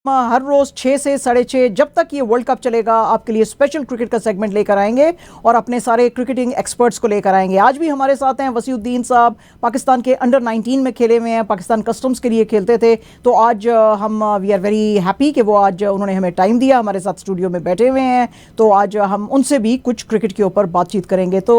हर रोज 6 से 6:30 जब तक ये वर्ल्ड कप चलेगा आपके लिए स्पेशल क्रिकेट का सेगमेंट लेकर आएंगे और अपने सारे क्रिकेटिंग एक्सपर्ट्स को लेकर आएंगे। आज भी हमारे साथ हैं वसीउद्दीन साहब, पाकिस्तान के अंडर 19 में खेले हुए हैं, पाकिस्तान कस्टम्स के लिए खेलते थे। तो आज हम वी आर वेरी हैप्पी कि वो आज उन्होंने हमें टाइम दिया, हमारे साथ स्टूडियो में बैठे हुए हैं। तो आज हम उनसे भी कुछ क्रिकेट के ऊपर बातचीत करेंगे। तो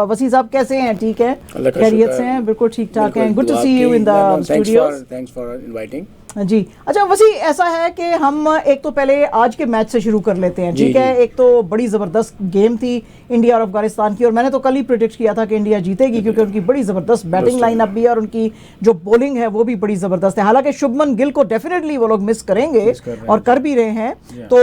वसी साहब कैसे हैं? ठीक है, खैरियत से हैं? बिल्कुल ठीक ठाक हैं। Good to see you in the studio. Thanks for inviting जी। अच्छा वसी, ऐसा है कि हम एक तो पहले आज के मैच से शुरू कर लेते हैं, ठीक है? एक तो बड़ी ज़बरदस्त गेम थी इंडिया और अफगानिस्तान की, और मैंने तो कल ही प्रेडिक्ट किया था कि इंडिया जीतेगी क्योंकि उनकी बड़ी ज़बरदस्त बैटिंग लाइनअप भी है और उनकी जो बॉलिंग है वो भी बड़ी ज़बरदस्त है। हालांकि शुभमन गिल को डेफिनेटली वो लोग मिस करेंगे और कर भी रहे हैं, तो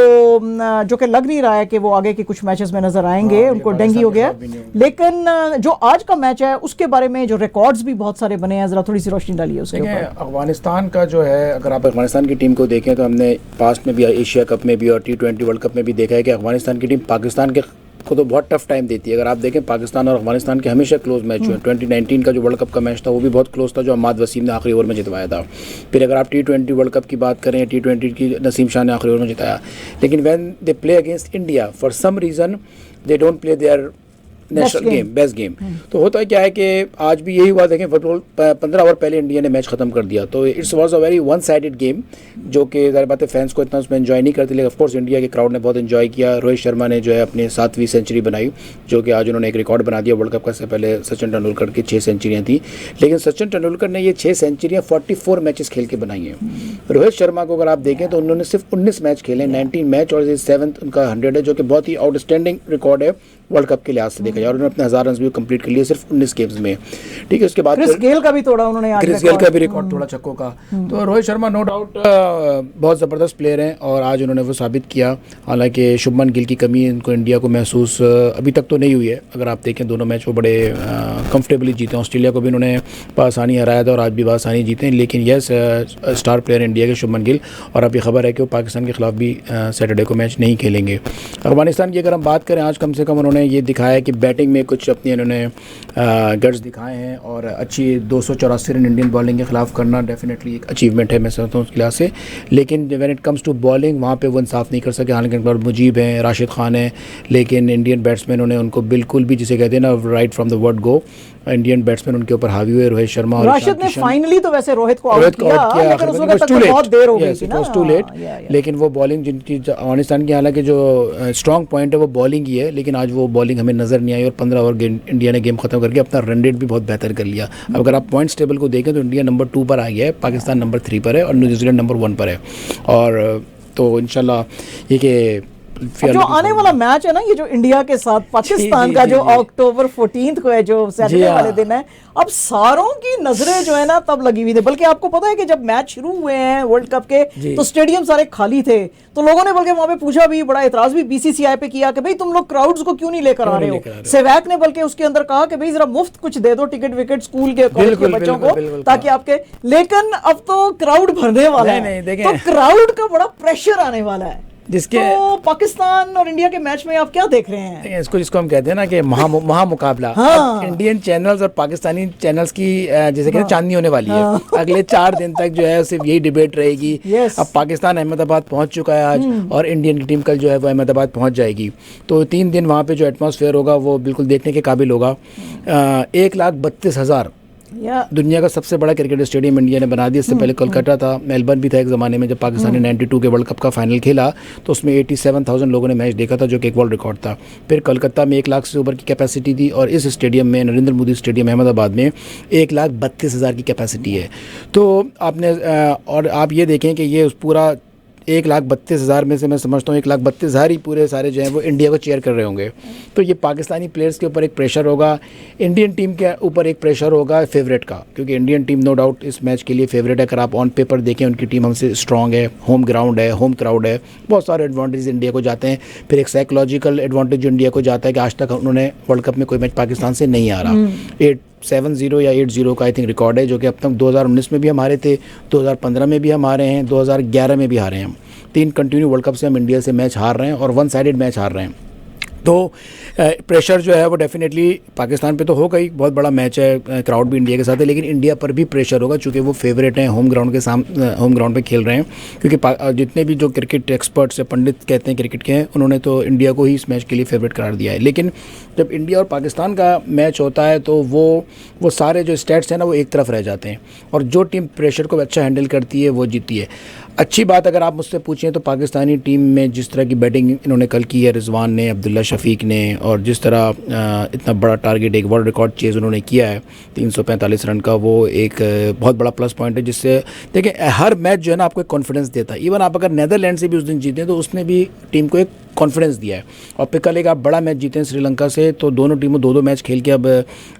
जो कि लग नहीं रहा है कि वो आगे के कुछ मैचेस में नजर आएंगे। उनको डेंगी हो गया। लेकिन जो आज का मैच है उसके बारे में जो रिकॉर्ड्स भी बहुत सारे बने हैं, जरा थोड़ी सी रोशनी डालिए उसके ऊपर। अफगानिस्तान का जो है, अगर आप अफगानिस्तान की टीम को देखें तो हमने पास्ट में भी, एशिया कप में भी और T20 वर्ल्ड कप में भी देखा है कि अफगानिस्तान की टीम पाकिस्तान के को तो बहुत टफ टाइम देती है। अगर आप देखें पाकिस्तान और अफगानिस्तान के हमेशा क्लोज मैच हुए। 2019 का जो वर्ल्ड कप का मैच था वो भी बहुत क्लोज था, जो अहमद वसीम ने आखिरी ओवर में जितवाया था। फिर अगर आप T20 वर्ल्ड कप की बात करें, T20 की नसीम शाह ने आखिरी ओवर में जिताया। लेकिन when they play against India for some reason they don't play their national game, best game. तो होता क्या है कि आज भी यही हुआ। देखें फुटबॉल 15 ओवर पहले इंडिया ने मैच खत्म कर दिया, तो it's was a very one sided game, जो कि ज़ाहिर बात है फैंस को इतना उसमें एंजॉय नहीं करते। लेकिन ऑफकोर्स इंडिया के क्राउड ने बहुत एंजॉय किया। रोहित शर्मा ने जो है अपनी 7वीं सेंचुरी बनाई, जो कि आज उन्होंने एक रिकॉर्ड बना दिया वर्ल्ड कप का। से पहले सचिन तेंदुलकर की 6 सेंचुरियाँ थी, लेकिन सचिन तेंदुलकर ने ये 6 सेंचुरियाँ 44 मैचेस खेल के बनाई हैं। रोहित शर्मा को अगर आप देखें तो उन्होंने सिर्फ 19 मैच खेले, 19 मैच, और 7th उनका 100 है, जो कि बहुत ही आउटस्टैंडिंग रिकॉर्ड है वर्ल्ड कप के लिहाज से देखा जाए। और उन्होंने अपने 1000 रन भी कंप्लीट कर लिए सिर्फ 19 गेम्स में, ठीक है। उसके बाद क्रिस गेल का भी तोड़ा उन्होंने, क्रिस गेल का भी रिकॉर्ड तोड़ा छक्कों का। तो रोहित शर्मा नो डाउट बहुत ज़बरदस्त प्लेयर हैं और आज उन्होंने वो साबित किया। हालांकि शुभमन गिल की कमी इनको इंडिया को महसूस अभी तक तो नहीं हुई है। अगर आप देखें दोनों मैच वो बड़े कंफर्टेबली जीते हैं। ऑस्ट्रेलिया को भी उन्होंने बआसानी हराया था और आज भी बआसानी जीते हैं। लेकिन यस, स्टार प्लेयर इंडिया के शुभमन गिल, और अभी खबर है कि वो पाकिस्तान के खिलाफ भी सैटरडे को मैच नहीं खेलेंगे। अफगानिस्तान की अगर हम बात करें, आज कम से कम उन्होंने ये दिखाया कि बैटिंग में कुछ अपनी उन्होंने गट्स दिखाए हैं, और अच्छी 284 रन इंडियन बॉलिंग के खिलाफ करना डेफिनेटली एक अचीवमेंट है, मैं समझता हूँ उसके लिहाज से। लेकिन when it comes to bowling वहाँ पे वो इंसाफ नहीं कर सके। हालांकि मुजीब हैं, राशिद खान हैं, लेकिन इंडियन बैट्समैन ने उनको बिल्कुल भी, जिसे कहते हैं ना, right from the word go, Indian batsman उनके ऊपर हावी हुए। रोहित शर्मा और राशिद ने फाइनली तो वैसे रोहित को आउट किया, लेकिन उस वक्त तक बहुत देर हो गई थी ना, टू लेट। लेकिन वो बॉलिंग जिनकी अफगानिस्तान की, हालांकि जो स्ट्रॉन्ग पॉइंट है वो बॉलिंग ही है, लेकिन आज वो बॉलिंग हमें नजर नहीं आई और 15 ओवर इंडिया ने गेम खत्म करके अपना रन रेट भी बहुत बेहतर कर लिया। अब अगर आप पॉइंट्स टेबल को देखें तो इंडिया नंबर 2 पर आ गया है, पाकिस्तान नंबर 3 पर है और न्यूजीलैंड नंबर 1 पर है। और तो इंशाल्लाह ये कि जो आने वाला मैच है ना, ये जो इंडिया के साथ पाकिस्तान का, जो अक्टूबर 14 को है, जो सैटरडे वाले दिन है, अब सारों की नजरें जो है ना तब लगी हुई थी। बल्कि आपको पता है कि जब मैच शुरू हुए हैं वर्ल्ड कप के तो स्टेडियम सारे खाली थे, तो लोगों ने बल्कि वहां पे पूछा भी, बड़ा एतराज भी BCCI पे किया कि भाई तुम लोग क्राउड्स को क्यों नहीं लेकर आ रहे हो। सहवाग ने बल्कि उसके अंदर कहा कि भाई जरा मुफ्त कुछ दे दो टिकट विकेट स्कूल के कॉलेज के बच्चों को, ताकि आपके, लेकिन अब तो क्राउड भरने वाला है, तो क्राउड का बड़ा प्रेशर आने वाला है। जिसके तो पाकिस्तान और इंडिया के मैच में आप क्या देख रहे हैं? इसको जिसको हम कहते हैं ना कि मुकाबला। हाँ। इंडियन चैनल्स और पाकिस्तानी चैनल्स की जैसे कहते हैं चांदनी होने वाली है। अगले 4 दिन तक जो है सिर्फ यही डिबेट रहेगी। अब पाकिस्तान अहमदाबाद पहुंच चुका है आज, और इंडियन की टीम कल जो है वो अहमदाबाद पहुंच जाएगी। तो 3 दिन वहाँ पे जो एटमॉस्फेयर होगा वो बिल्कुल देखने के काबिल होगा। 1,32,000 दुनिया का सबसे बड़ा क्रिकेट स्टेडियम इंडिया ने बना दिया। इससे पहले कोलकाता था, मेलबर्न भी था एक ज़माने में। जब पाकिस्तान ने 92 के वर्ल्ड कप का फाइनल खेला तो उसमें 87,000 लोगों ने मैच देखा था, जो कि एक वर्ल्ड रिकॉर्ड था। फिर कोलकाता में 1 लाख से ऊपर की कैपेसिटी थी, और इस स्टेडियम में, नरेंद्र मोदी स्टेडियम अहमदाबाद में, 1,32,000 की कैपेसिटी है। तो आपने और आप ये देखें कि ये उस पूरा 1,32,000 में से मैं समझता हूँ 1,32,000 ही पूरे सारे जो हैं वो इंडिया को चेयर कर रहे होंगे। तो ये पाकिस्तानी प्लेयर्स के ऊपर एक प्रेशर होगा, इंडियन टीम के ऊपर एक प्रेशर होगा फेवरेट का, क्योंकि इंडियन टीम नो डाउट इस मैच के लिए फेवरेट है। अगर आप ऑन पेपर देखें उनकी टीम हमसे स्ट्रॉन्ग है, होम ग्राउंड है, होम क्राउड है, बहुत सारे एडवांटेज इंडिया को जाते हैं। फिर एक साइकोलॉजिकल एडवांटेज जो इंडिया को जाता है कि आज तक उन्होंने वर्ल्ड कप में कोई मैच पाकिस्तान से नहीं आ रहा। 7-0 या 8-0 का आई थिंक रिकॉर्ड है, जो कि अब तक 2019 में भी हम हारे थे, 2015 में भी हम हारे हैं, 2011 में भी हारे हैं। 3 कंटिन्यू वर्ल्ड कप से हम इंडिया से मैच हार रहे हैं और 1 साइडेड मैच हार रहे हैं। तो प्रेशर जो है वो डेफिनेटली पाकिस्तान पे तो होगा ही, बहुत बड़ा मैच है, क्राउड भी इंडिया के साथ है, लेकिन इंडिया पर भी प्रेशर होगा चूँकि वो फेवरेट हैं, होम ग्राउंड पे खेल रहे हैं। क्योंकि जितने भी जो क्रिकेट एक्सपर्ट्स या पंडित कहते हैं क्रिकेट के हैं, उन्होंने तो इंडिया को ही इस मैच के लिए फेवरेट करार दिया है। लेकिन जब इंडिया और पाकिस्तान का मैच होता है तो वो सारे जो स्टैट्स हैं ना वो एक तरफ रह जाते हैं, और जो टीम प्रेशर को अच्छा हैंडल करती है वो जीती है। अच्छी बात अगर आप मुझसे पूछें तो पाकिस्तानी टीम में जिस तरह की बैटिंग इन्होंने कल की है, रिजवान ने, अब्दुल्ला शफीक ने, और जिस तरह इतना बड़ा टारगेट, एक वर्ल्ड रिकॉर्ड चेज़ उन्होंने किया है 345 रन का, वो एक बहुत बड़ा प्लस पॉइंट है, जिससे देखिए हर मैच जो है ना आपको एक कॉन्फिडेंस देता है। इवन आप अगर नेदरलैंड से भी उस दिन जीते तो उसने भी टीम को एक कॉन्फिडेंस दिया है। और फिर कल एक आप बड़ा मैच जीते हैं श्रीलंका से, तो दोनों टीमों 2-2 मैच खेल के अब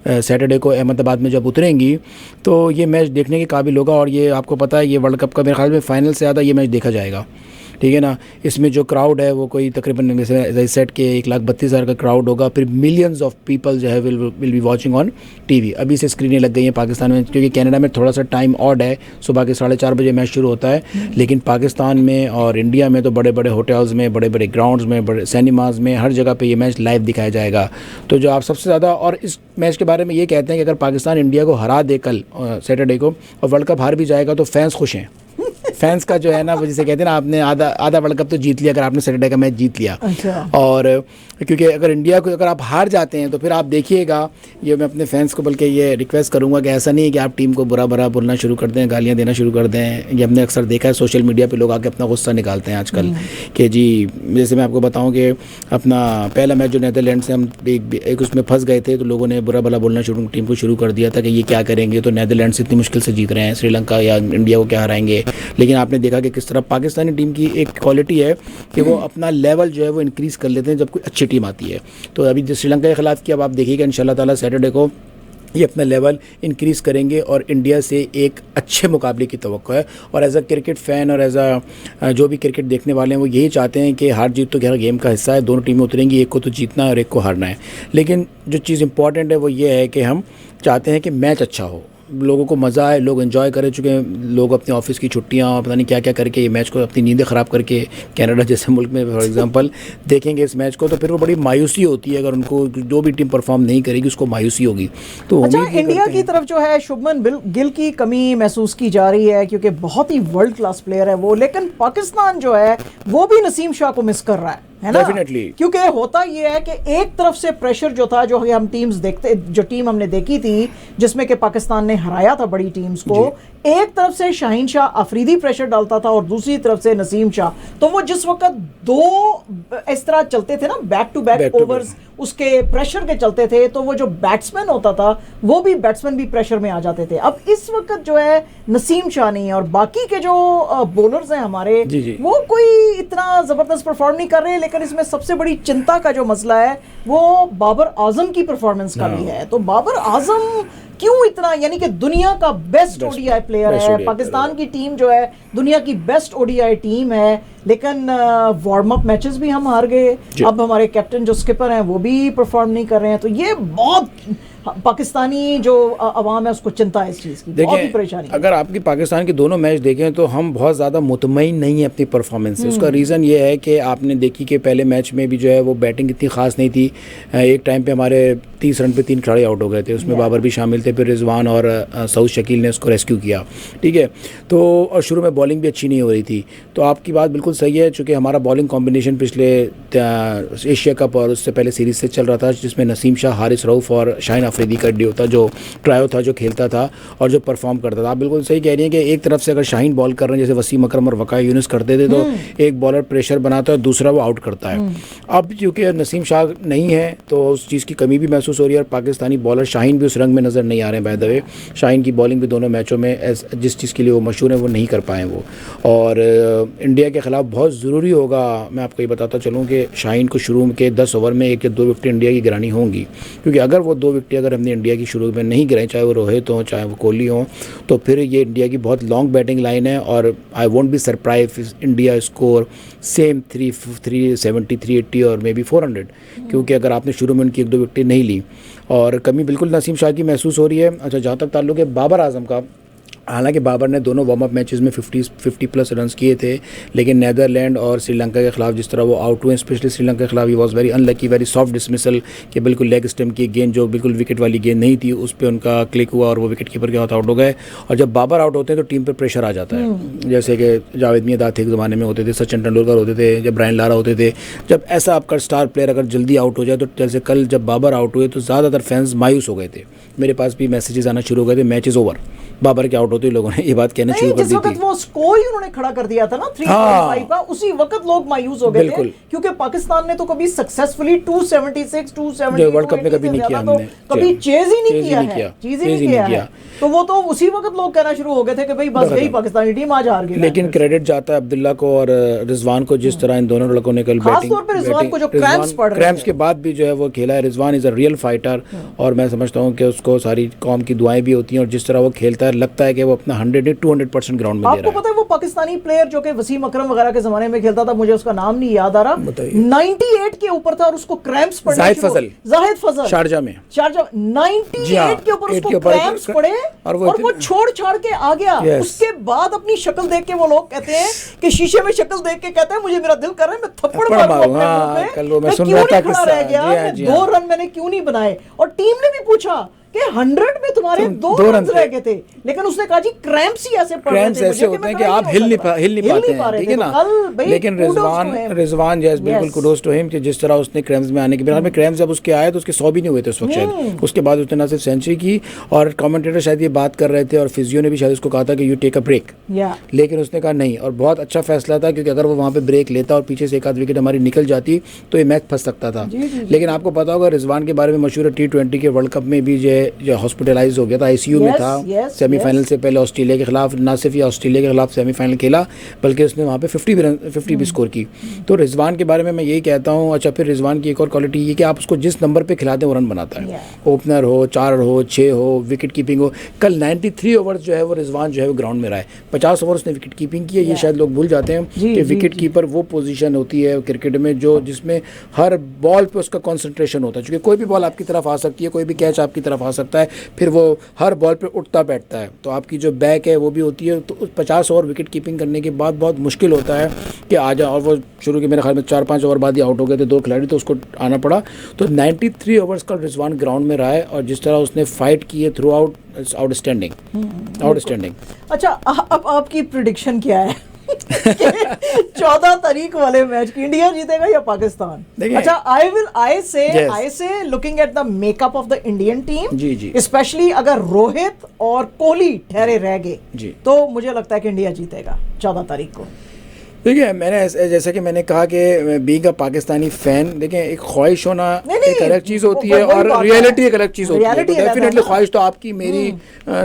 सैटरडे को अहमदाबाद में जब उतरेंगी तो ये मैच देखने के काबिल होगा। और ये आपको पता है ये वर्ल्ड कप का मेरे ख्याल में फाइनल से ज़्यादा ये मैच देखा जाएगा, ठीक है ना। इसमें जो क्राउड है वो कोई तकरीबन जैसे सेट के 1,32,000 का क्राउड होगा, फिर मिलियंस ऑफ पीपल जो है will be watching on TV. अभी से स्क्रीनें लग गई हैं पाकिस्तान में, क्योंकि कनाडा में थोड़ा सा टाइम ऑड है, सुबह के 4:30 बजे मैच शुरू होता है, लेकिन पाकिस्तान में और इंडिया में तो बड़े बड़े होटल्स में, बड़े बड़े ग्राउंड्स में, बड़े सिनेमाज में, हर जगह पर ये मैच लाइव दिखाया जाएगा। तो जो आप सबसे ज़्यादा, और इस मैच के बारे में ये कहते हैं कि अगर पाकिस्तान इंडिया को हरा दे कल सैटरडे को और वर्ल्ड कप हार भी जाएगा तो फैंस खुश हैं। फैंस का जो है ना वो जिसे कहते हैं ना, आपने आधा वर्ल्ड कप तो जीत लिया अगर आपने सैटरडे का मैच जीत लिया। अच्छा। और क्योंकि अगर इंडिया को अगर आप हार जाते हैं तो फिर आप देखिएगा, ये मैं अपने फैंस को बल्कि ये रिक्वेस्ट करूंगा कि ऐसा नहीं है कि आप टीम को बुरा बोलना शुरू कर दें, गालियां देना शुरू कर दें। ये हमने अक्सर देखा है सोशल मीडिया पे लोग आके अपना गुस्सा निकालते हैं आजकल कि जी, जैसे मैं आपको बताऊँ कि अपना पहला मैच जो नीदरलैंड से हम एक उसमें फंस गए थे, तो लोगों ने बुरा भला बोलना टीम को शुरू कर दिया था कि ये क्या करेंगे, तो नीदरलैंड से इतनी मुश्किल से जीत रहे हैं, श्रीलंका या इंडिया को क्या हराएंगे। लेकिन आपने देखा कि किस तरह पाकिस्तानी टीम की एक क्वालिटी है कि वो अपना लेवल जो है वो इंक्रीज़ कर लेते हैं जब कोई अच्छी टीम आती है। तो अभी जो श्रीलंका के खिलाफ की अब आप देखिएगा इंशाल्लाह ताला सैटरडे को ये अपना लेवल इंक्रीज़ करेंगे और इंडिया से एक अच्छे मुकाबले की तवक्को है। और एज अ क्रिकेट फ़ैन और एज अ जो भी क्रिकेट देखने वाले हैं वो यही चाहते हैं कि हार जीत तो क्या गेम का हिस्सा है, दोनों टीमें उतरेंगी, एक को तो जीतना है और एक को हारना है। लेकिन जो चीज़ इंपॉर्टेंट है वो ये है कि हम चाहते हैं कि मैच अच्छा हो, लोगों को मज़ा आए, लोग एंजॉय करें। चुके लोग अपने ऑफिस की छुट्टियां पता नहीं क्या क्या करके ये मैच को, अपनी नींदें ख़राब करके कनाडा जैसे मुल्क में फॉर एग्जांपल देखेंगे इस मैच को, तो फिर वो बड़ी मायूसी होती है। अगर उनको जो भी टीम परफॉर्म नहीं करेगी उसको मायूसी होगी। तो अच्छा, इंडिया की तरफ जो है शुभमन गिल की कमी महसूस की जा रही है क्योंकि बहुत ही वर्ल्ड क्लास प्लेयर है वो, लेकिन पाकिस्तान जो है वो भी नसीम शाह को मिस कर रहा है ना। Definitely. क्योंकि होता ये है कि एक तरफ से प्रेशर जो था, जो हम टीम्स देखते, जो टीम हमने देखी थी जिसमें कि पाकिस्तान ने हराया था बड़ी टीम्स को, एक तरफ से शाहीन शाह अफरीदी प्रेशर डालता था और दूसरी तरफ से नसीम शाह। तो वो जिस वक्त दो इस तरह चलते थे ना, बैक टू बैक ओवर्स उसके प्रेशर के चलते थे, तो वो जो बैट्समैन होता था वो भी बैट्समैन भी प्रेशर में आ जाते थे। अब इस वक्त जो है नसीम शाह नहीं है और बाकी के जो बॉलर्स हैं हमारे वो कोई इतना जबरदस्त परफॉर्म नहीं कर रहे। लेकिन इसमें सबसे बड़ी चिंता का जो मसला है वो बाबर आजम की परफॉर्मेंस का भी है। तो बाबर आजम क्यों इतना, यानी कि दुनिया का बेस्ट ओडीआई प्लेयर है, पाकिस्तान की टीम जो है दुनिया की बेस्ट ओडीआई टीम है, लेकिन वार्म अप मैचेस भी हम हार गए। अब हमारे कैप्टन जो स्किपर हैं वो भी परफॉर्म नहीं कर रहे हैं। तो ये बहुत पाकिस्तानी जो अवाम है उसको चिंता है इस चीज़ की, बहुत ही परेशानी। अगर आपकी पाकिस्तान के दोनों मैच देखें तो हम बहुत ज़्यादा मुतमईन नहीं है अपनी परफॉर्मेंस से। उसका रीज़न ये है कि आपने देखी कि पहले मैच में भी जो है वो बैटिंग इतनी ख़ास नहीं थी। एक टाइम पे हमारे 30 रन पे 3 खिलाड़ी आउट हो गए थे, उसमें बाबर भी शामिल थे, फिर रिजवान और सऊद शकील ने उसको रेस्क्यू किया, ठीक है। तो और शुरू में बॉलिंग भी अच्छी नहीं हो रही थी। तो आपकी बात बिल्कुल सही है, चूँकि हमारा बॉलिंग कॉम्बिनेशन पिछले एशिया कप और उससे पहले सीरीज़ से चल रहा था, जिसमें नसीम शाह, हारिस रऊफ़ और शाहीन अफरीदी का डे होता, जो ट्रायो था, जो खेलता था और जो परफॉर्म करता था। आप बिल्कुल सही कह रही हैं कि एक तरफ से अगर शाहीन बॉल कर रहे हैं जैसे वसीम अकरम और वक़ार यूनुस करते थे, तो एक बॉलर प्रेशर बनाता है, दूसरा वो आउट करता है। अब क्योंकि नसीम शाह नहीं है तो उस चीज़ की कमी भी महसूस हो रही है और पाकिस्तानी बॉलर शाहीन भी उस रंग में नज़र नहीं आ रहे हैं। बाय द वे शाहीन की बॉलिंग भी दोनों मैचों में जिस चीज़ के लिए वो मशहूर है वो नहीं कर पाए वो। और इंडिया के ख़िलाफ़ बहुत ज़रूरी होगा, मैं आपको ये बताता चलूँ कि शाहीन को शुरू के 10 ओवर में 1 या 2 विकेट इंडिया की गिरानी होंगी, क्योंकि अगर वो 2 विकेट अगर हमने इंडिया की शुरू में नहीं गिराए, चाहे वो रोहित हो चाहे वो कोहली हो, तो फिर ये इंडिया की बहुत लॉन्ग बैटिंग लाइन है। और I won't be surprise India score same 370, 380 और मे बी 400, क्योंकि अगर आपने शुरू में उनकी 1-2 विकेटें नहीं ली। और कमी बिल्कुल नसीम शाह की महसूस हो रही है। अच्छा, जहाँ तक ताल्लुक है बाबर आजम का, हालांकि बाबर ने दोनों वार्म अप मैचेस में 50 प्लस रन्स किए थे, लेकिन नेदरलैंड और श्रीलंका के खिलाफ जिस तरह वो आउट हुए, स्पेशली श्रीलंका के खिलाफ he was very unlucky, very soft dismissal कि बिल्कुल लेग स्टम्प की गेंद जो बिल्कुल विकेट वाली गेंद नहीं थी उस पर उनका क्लिक हुआ और वो विकेट कीपर के हाथ आउट हो गए। और जब बाबर आउट होते हैं तो टीम पर प्रेशर आ जाता है, जैसे कि जावेद मियां थे एक ज़माने में होते थे, सचिन तेंदुलकर होते थे, जब ब्रायन लारा होते थे। जब ऐसा आपका स्टार प्लेयर अगर जल्दी आउट हो जाए तो जैसे कल जब बाबर आउट हुए तो ज़्यादातर फैंस मायूस हो गए थे, मेरे पास भी मैसेजेस आना शुरू हो गए थे, मैच इज़ ओवर, बाबर के आउट होते ही लोगों ने ये बात कहना शुरू कर दी थी। जिस वक्त वो स्कोर ही उन्होंने खड़ा कर दिया था ना 3.5 का, उसी वक्त लोग मायूस हो गए थे, क्योंकि पाकिस्तान ने तो कभी सक्सेसफुली 276 270 वर्ल्ड कप में कभी नहीं किया, हमने कभी चेज ही नहीं किया है, चीज ही नहीं किया है। तो वो तो उसी वक्त लोग कहना शुरू हो गए थे कि भाई बस गई पाकिस्तानी टीम, आज हार गई। लेकिन क्रेडिट जाता है अब्दुल्ला को और रिजवान को, जिस तरह इन दोनों लड़कों ने कल खास तौर पे रिजवान को जो क्रैम्प्स पड़ रहे हैं, क्रैम्प्स के बाद भी जो है वो खेला है। Rizwan is a real fighter और मैं समझता हूँ कि उसको सारी कौम की दुआएं भी होती हैं और जिस तरह वो खेलता है लगता है कि वो अपना 100-200% ग्राउंड में दे रहा है। आपको पता है वो पाकिस्तानी प्लेयर जो कि वसीम अकरम वगैरह के जमाने में खेलता था, मुझे उसका नाम नहीं याद आ रहा, 98 के ऊपर था और उसको क्रैम्प्स पड़े, जाहिद फजल शारजा 98 के ऊपर उसको क्रैम्प्स पड़े और वो छोड़ छाड़ के आ गया। उसके बाद अपनी शक्ल देख के वो लोग कहते हैं कि शीशे में शक्ल देख के कहते हैं मुझे मेरा दिल कर रहा है मैं थप्पड़ मारूं अपने मुंह पे, मैं क्यों नहीं खड़ा रह गया, 2 रन मैंने क्यों नहीं बनाए। और टीम ने भी पूछा कि 100 में तुम्हारे 2 रन रह गए थे, लेकिन उसने कहा जी क्रैम्प्स ही ऐसे पड़ रहे थे, ऐसे होते हैं कि आप हिल नहीं पाते हैं, ठीक है ना। लेकिन रिजवान जैस बिल्कुल कुडोस टू हिम कि जिस तरह उसने क्रैम्प्स में आने के बाद में क्रैम्प्स जब उसके आए तो उसके 100 भी नहीं हुए थे उस वक्त शायद, उसके बाद उसने ना सिर्फ सेंचुरी की और कमेंटेटर शायद ये बात कर रहे थे और फिजियो ने भी शायद उसको कहा था कि यू टेक अ ब्रेक, लेकिन उसने कहा नहीं, और बहुत अच्छा फैसला था क्योंकि अगर वो वहाँ पे ब्रेक लेता और पीछे से एक आध विकेट हमारी निकल जाती तो ये मैच फंस सकता था। लेकिन आपको पता होगा रिजवान के बारे में मशहूर है, T20 के वर्ल्ड कप में भी जो हॉस्पिटलाइज हो गया था, आईसीयू में था, सेमीफाइनल से पहले ऑस्ट्रेलिया के खिलाफ, ना सिर्फ ये ऑस्ट्रेलिया के खिलाफ सेमीफाइनल खेला बल्कि उसने वहाँ पे 50 भी स्कोर की। तो रिजवान के बारे में मैं यही कहता हूँ। अच्छा, फिर रिजवान की एक और क्वालिटी ये कि आप उसको जिस नंबर पे खिलाते हैं वो रन बनाता है, ओपनर हो, 4 हो, 6 हो, विकेट कीपिंग हो। कल 93 ओवर्स जो है वो रिजवान जो है वो ग्राउंड में रहा है, 50 ओवर उसने विकेट कीपिंग की है। ये शायद लोग भूल जाते हैं कि विकेट कीपर वो पोजीशन होती है क्रिकेट में जो जिसमें हर बॉल पे उसका कंसंट्रेशन होता है, क्योंकि कोई भी बॉल आपकी तरफ आ सकती है, कोई भी कैच आपकी तरफ आ सकता है, फिर वो हर बॉल पे उठता बैठता है। तो आपकी जो बैक है वो भी होती है। तो 50 ओवर विकेट कीपिंग करने के बाद बहुत मुश्किल होता है कि आ जाए, और वो शुरू के मेरे ख्याल में 4-5 ओवर बाद ही आउट हो गए थे 2 खिलाड़ी, तो उसको आना पड़ा। तो 93 ओवर्स का रिजवान ग्राउंड में रहा है और जिस तरह उसने फाइट की है थ्रू आउट, आउटस्टैंडिंग। अच्छा, अब आपकी प्रेडिक्शन क्या है 14 तारीख वाले मैच की, इंडिया जीतेगा या पाकिस्तान? अच्छा, I say looking at the makeup of the Indian team, especially अगर रोहित और कोहली ठहरे रह गए तो मुझे लगता है कि इंडिया जीतेगा 14 तारीख को। देखिए, मैंने जैसा कि मैंने कहा कि बीइंग अ पाकिस्तानी फैन, देखिए एक ख्वाहिश होना एक अलग चीज़ होती है और रियलिटी एक अलग चीज़ होती है। तो डेफिनेटली ख्वाहिश तो आपकी, मेरी,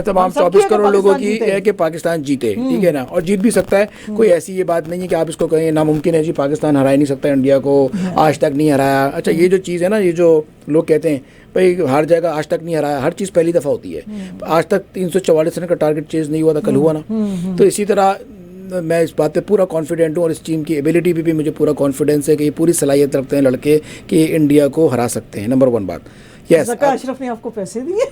तमाम 24 करोड़ लोगों की है कि पाकिस्तान जीते, ठीक है ना, और जीत भी सकता है। कोई ऐसी ये बात नहीं है कि आप इसको कहें नामुमकिन है जी पाकिस्तान हरा ही नहीं सकता इंडिया को, आज तक नहीं हराया। अच्छा, ये जो चीज़ है ना, ये जो लोग कहते हैं भाई हर जगह आज तक नहीं हराया, हर चीज़ पहली दफ़ा होती है। आज तक 344 रन का टारगेट चेज नहीं हुआ था, कल हुआ ना। तो इसी तरह मैं इस बात पे पूरा कॉन्फिडेंट हूँ और इस टीम की एबिलिटी भी मुझे पूरा कॉन्फिडेंस है कि ये पूरी सलाहियत रखते हैं लड़के कि इंडिया को हरा सकते हैं। नंबर 1 बात। यस, अशरफ ने आपको पैसे दिए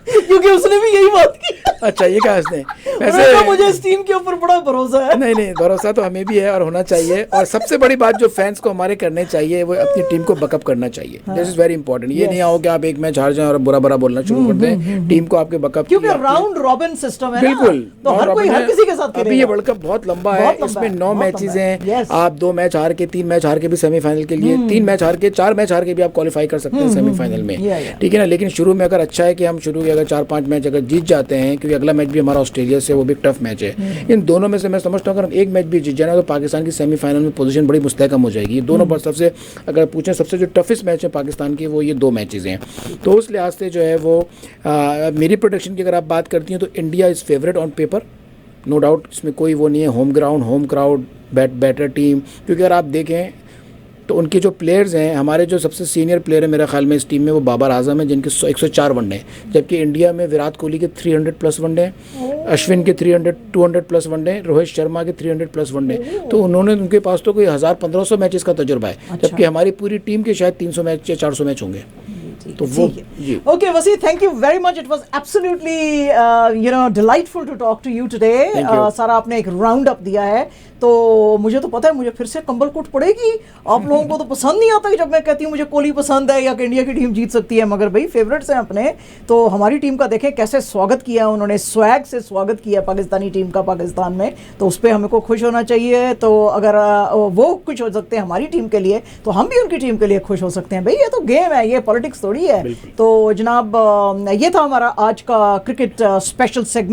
क्योंकि उसने भी यही बात की। अच्छा, ये कहा उसने? वैसे मुझे इस टीम के ऊपर बड़ा भरोसा है। नहीं, भरोसा तो हमें भी है और होना चाहिए। और सबसे बड़ी बात जो फैंस को हमारे करने चाहिए वो अपनी टीम को बकअप करना चाहिए। This is very important. ये नहीं आओ कि आप एक मैच हार जाएं और बुरा बोलना शुरू कर दें। टीम को आपके बकअप, क्योंकि राउंड रॉबिन सिस्टम है, बिल्कुल, तो हर कोई हर किसी के साथ खेलेगा। अभी ये वर्ल्ड कप बहुत लंबा है, इसमें 9 मैचेस हैं। आप 2 मैच हार के, 3 मैच हार के भी सेमीफाइनल के लिए, 3 मैच हार के, 4 मैच हार के भी आप क्वालिफाई कर सकते हैं सेमीफाइनल में, ठीक है ना। लेकिन शुरू में अगर अच्छा है कि हम शुरू के अगर 4-5 मैच अगर जीत जाते हैं, क्योंकि अगला मैच भी हमारा ऑस्ट्रेलिया से, वो भी टफ मैच है। इन दोनों में से मैं समझता हूँ अगर हम एक मैच भी जीत जाए ना तो पाकिस्तान की सेमीफाइनल में पोजीशन बड़ी मुस्तहकम हो जाएगी। ये दोनों पर सबसे, अगर पूछें सबसे जो टफेस्ट मैच है पाकिस्तान के, वो ये 2 मैचेस हैं। तो उस लिहाज से जो है वो मेरी प्रोडिक्शन की अगर आप बात करती हैं तो India is favourite on paper, no doubt, इसमें कोई वो नहीं है। Home ground, home crowd, better team, क्योंकि अगर आप देखें तो उनके जो प्लेयर्स हैं, हमारे जो सबसे सीनियर प्लेयर है मेरे ख्याल में इस टीम में वो बाबर आजम है जिनके 104 वनडे हैं, जबकि इंडिया में विराट कोहली के 300 प्लस वनडे हैं, अश्विन के 200 प्लस वनडे, रोहित शर्मा के 300 प्लस वनडे। तो उनके पास तो कोई 1000-1500 मैचेस का तजुर्बा है, जबकि हमारी पूरी टीम के शायद 300 मैच या 400 मैच होंगे। तो वो जी okay Wasi, thank you very much, it was absolutely delightful to talk to you today. सारा आपने एक राउंड अप दिया है, तो मुझे तो पता है मुझे फिर से कंबल कोट पड़ेगी। आप लोगों को तो पसंद नहीं आता कि जब मैं कहती हूँ मुझे कोहली पसंद है या कि इंडिया की टीम जीत सकती है, मगर भाई फेवरेट्स हैं अपने। तो हमारी टीम का देखें कैसे स्वागत किया उन्होंने, स्वैग से स्वागत किया पाकिस्तानी टीम का पाकिस्तान में, तो उस पर हमें को खुश होना चाहिए। तो अगर वो खुश हो सकते हैं हमारी टीम के लिए, तो हम भी उनकी टीम के लिए खुश हो सकते हैं। भाई ये तो गेम है, ये पॉलिटिक्स थोड़ी है। तो जनाब ये था हमारा आज का क्रिकेट स्पेशल सेगमेंट।